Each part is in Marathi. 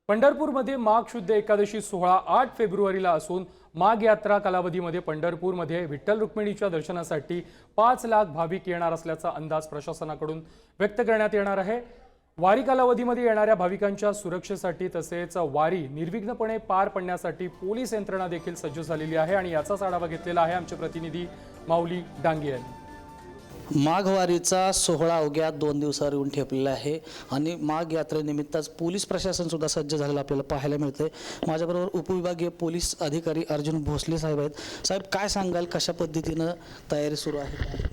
पंढरपूरमध्ये माघ शुद्ध एकादशी सोहळा 8 फेब्रुवारीला असून माघ यात्रा कालावधीमध्ये पंढरपूरमध्ये विठ्ठल रुक्मिणीच्या दर्शनासाठी 5 लाख भाविक येणार असल्याचा अंदाज प्रशासनाकडून व्यक्त करण्यात येणार आहे। वारी कालावधीमध्ये येणाऱ्या भाविकांच्या सुरक्षेसाठी तसेच वारी निर्विघ्नपणे पार पडण्यासाठी पोलीस यंत्रणा देखील सज्ज झालेली आहे आणि याचाच आढावा घेतलेला आहे आमचे प्रतिनिधी माऊली डांगे यांनी। माघवारीचा सोहळा अवघ्या 2 दिवसावर येऊन ठेपलेला आहे आणि माघ यात्रेनिमित्तच पोलीस प्रशासन सुद्धा सज्ज झालेलं आपल्याला पाहायला मिळते। माझ्याबरोबर उपविभागीय पोलीस अधिकारी अर्जुन भोसले साहेब आहेत। साहेब, काय सांगाल, कशा पद्धतीनं तयारी सुरू आहे?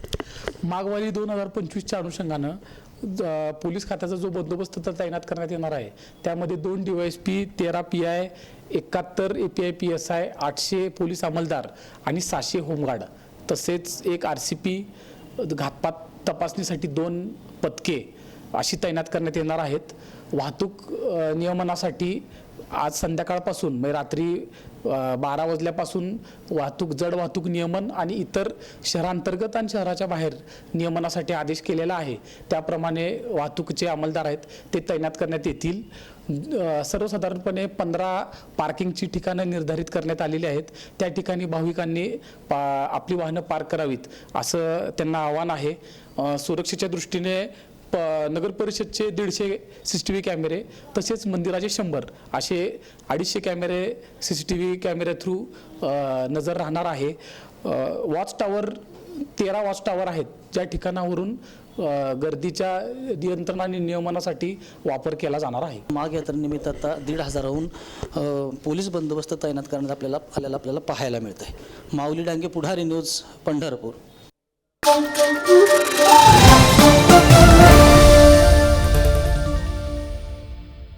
माघवारी 2025च्या अनुषंगानं पोलीस खात्याचा जो बंदोबस्त तैनात करण्यात येणार आहे त्यामध्ये 2 DYSP, 13 PI, 71 API PSI, 800 police अंमलदार आणि 600 होमगार्ड तसेच एक RCP, घातपात तपासणीसाठी 2 पथके अशी तैनात करण्यात येणार आहेत। वाहतूक नियमनासाठी आज संध्याकाळपासून म्हणजे रात्री 12 वाजल्यापासून जड वाहतूक नियमन आणि इतर शहरांतर्गत आणि शहराच्या बाहेर नियमनासाठी आदेश केलेला आहे। त्याप्रमाणे वाहतूकचे अंमलदार आहेत ते तैनात करण्यात येतील। सर्वसाधारणपणे 15 पार्किंगची ठिकाणं निर्धारित करण्यात आलेली आहेत। त्या ठिकाणी भाविकांनी आपली वाहनं पार्क करावीत असं त्यांना आव्हान आहे। सुरक्षेच्या दृष्टीने नगर परिषदचे 150 CCTV कॅमेरे तसेच मंदिराचे 100 असे 250 कॅमेरे CCTV कॅमेरे थ्रू नजर राहणार आहे। वॉच टावर 13 वॉच टावर आहेत ज्या ठिकाणावरून गर्दीच्या नियंत्रण आणि नियमनासाठी वापर केला जाणार आहे। माघ यात्रेनिमित्त आता 1,500हून पोलीस बंदोबस्त तैनात करण्यात आपल्याला पाहायला मिळतंय। माऊली डांगे, पुढारी न्यूज, पंढरपूर।